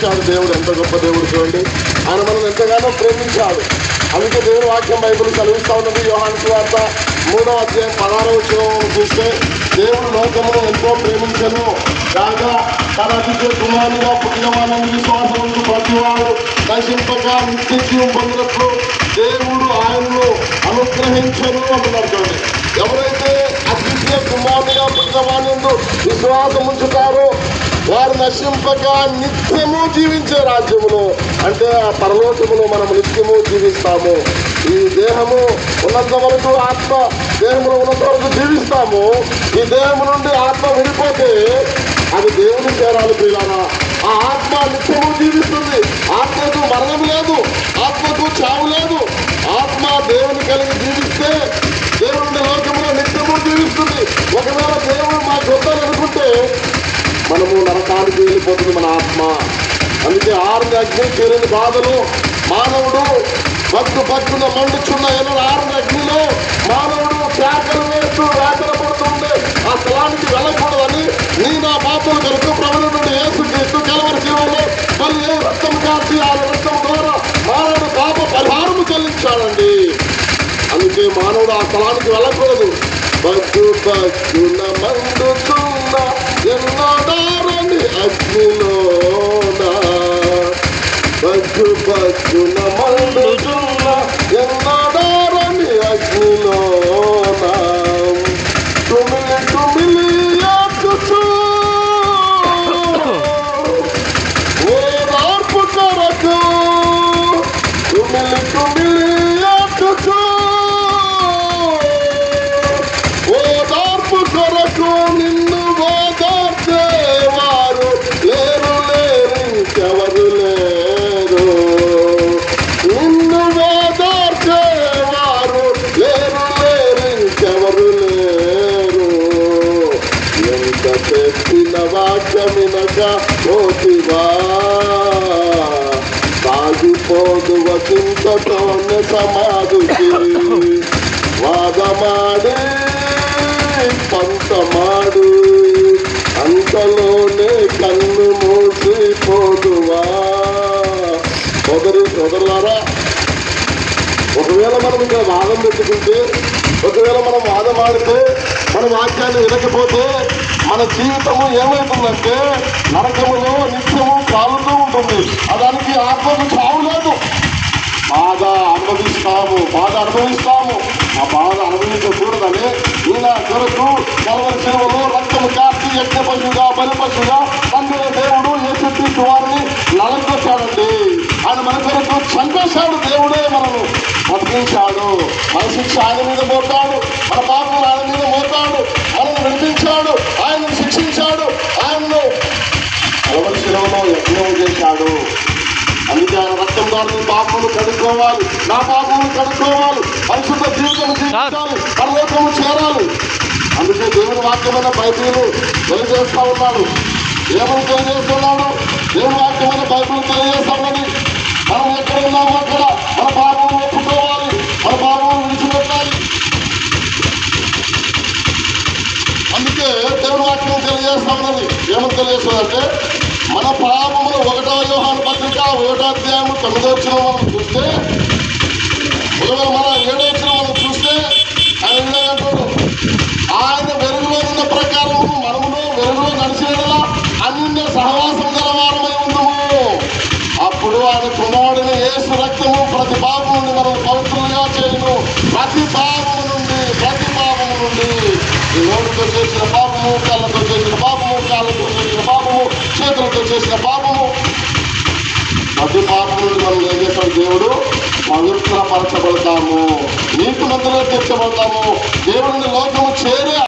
దేవుడు ఎంత గొప్ప దేవుడు చూడండి. ఆయన మనం ఎంతగానో ప్రేమించాడు. అందుకే దేవుని వాక్యం బైబిల్ చదివిస్తా ఉన్నది. యోహాను సువార్త 3వ అధ్యాయం 16వ వచనం చూస్తే, దేవుడు లోకమును ఎంతో ప్రేమించను కాగా తన అతిథి కుమారునిగా పుట్టిన వారిని విశ్వాసం ప్రతివాడు నశింపక నిత్య జీవం పొందినట్లు దేవుడు ఆయనను అనుగ్రహించను అంటున్నారు. చూడండి, ఎవరైతే అతిథి కుమారునిగా పుట్టిన వారిని విశ్వాసం ఉంచుతారో వారు నశింపక నిత్యము జీవించే రాజ్యములో, అంటే ఆ పరలోకములో మనం నిత్యము జీవిస్తాము. ఈ దేహము ఉన్నంత వరకు ఆత్మ దేహములో ఉన్నంత వరకు జీవిస్తాము. ఈ దేహము నుండి ఆత్మ విడిపోతే అది దేవుని చేరాలి ప్రియులారా. ఆ ఆత్మ నిత్యము జీవిస్తుంది. ఆత్మకు మరణం లేదు, ఆత్మకు చావు లేదు. ఆత్మ దేవుని కలిగి జీవిస్తే దేవుని లోకములో నిత్యము జీవిస్తుంది. ఒకవేళ దేవుడు మాకు వద్దాలనుకుంటే మనము నరకానికి వెళ్ళిపోతుంది మన ఆత్మ. అందుకే ఆరుని అగ్ని చేరని బాధలు మానవుడు భక్తున మండుచున్న ఆరుని అగ్నిలో మానవుడు కేకలు వేస్తూ వేదన పడుతుండే ఆ స్థలానికి వెళ్ళకూడదని నా పాపల కొరకు ప్రభువు నుండి యేసుక్రీస్తు కల్వరి శిలువలో మళ్ళీ రక్తం కాచి ఆ రక్తం ద్వారా మానవుడు పాప పరిహారము చెల్లించాడండి. అందుకే మానవుడు ఆ స్థలానికి వెళ్ళకూడదు. భక్తున మండుచున్న ఎన్నడారని అగ్నిలోన, భక్తున మండుచున్న ఎన్నడారని అగ్నిలోన, తుమిలి తుమిలి యాచుచు ఓదార్పు కొరకు, తుమిలి తుమిలి యాచుచు ఓదార్పు కొరకు నిన్ను ఓదార్చేవారు లేరు ఇంకెవరు లేరు. నిన్ను ఓదార్చేవారు లేరు ఇంకెవరు లేరు. ఎంత చెప్పిన వాక్యమినక పోతివా, సాగిపోదు వచింతతోనే సమాధికి వాదమాడి పంతమాడు అంతలోనే కన్ను మూసిపోదువా. సోదరులారా, ఒకవేళ మనం ఇక్కడ వాదం పెట్టుకుంటే, ఒకవేళ మనం వాదమాడితే, మన వాక్యాన్ని వినకపోతే మన జీవితము ఏమవుతుందంటే నరకములో నిత్యము కాలుతూ ఉంటుంది. దానికి ఆత్మకు చావు లేదు. బాధ అనుభవిస్తాము. ఆ బాధ అనుభవించకూడదని ఈయన కొరకు కల్వరి శిలువలో రక్తము కాచి యజ్ఞ పశువుగా బలి పశువుగా తండ్రి దేవుడు యేసుక్రీస్తు వారిని నలగొచ్చాడండి. ఆయన మన కొరకు చంపేశాడు. దేవుడే మనను బతికించాడు. మన శిక్ష ఆయన మీద మోపాడు, మన పాపం ఆయన మీద మోపాడు, మనల్ని విడిపించాడు, ఆయనను శిక్షించాడు, ఆయనను కల్వరి శిలువలో యజ్ఞం చేశాడు. అందుకే ఆయన రక్తం ద్వారా పాపములు కడుక్కోవాలి, నా పాపములు కడుక్కోవాలి, పరిశుద్ధ జీవితం జీవించాలి, పరలోకము చేరాలి. అందుకే దేవుని వాక్యమైన బైబిల్ తెలియజేస్తా ఉన్నాడు. ఏమని తెలియజేస్తున్నాడు? దేవుని వాక్యమైన బైబిల్ తెలియజేస్తా ఉన్నది. మనం ఎక్కడ ఉన్నామో అక్కడ మన పాపము ఒప్పుకోవాలి, మన పాపము విడిచిపెట్టాలి. అందుకే దేవుని వాక్యం తెలియజేస్తా ఉన్నది. ఏమని తెలియజేస్తుందంటే, మన పాపములు 1వ యోహాను పత్రిక 1వ అధ్యాయం 9వ వచనం మనం చూస్తే, మన 7వ వచనం మనం చూస్తే ఆయన అంటాడు, ఆయన వెలుగులో ఉన్న ప్రకారము మనమును వెలుగులో నడిచేలా అన్య సహవాసం గల వారమై ఉందుము. అప్పుడు ఆయన కుమారుడిని యేసు రక్తము ప్రతి పాపము నుండి మనం పవిత్రంగా చేయను. ప్రతి పాపము నుండి ఈ నోటితో చేసిన పాపము, కళ్ళతో చేసిన పాపము, కాళ్ళతో చేసిన పాపము, చేతులతో చేసిన పాపము, ప్రతి పాపము నుండి మనం ఏం చేస్తాడు దేవుడు? పవిత్రపరచబడతాము, నీతి మందులో తెచ్చబడతాము. దేవుడిని లోకము చేరే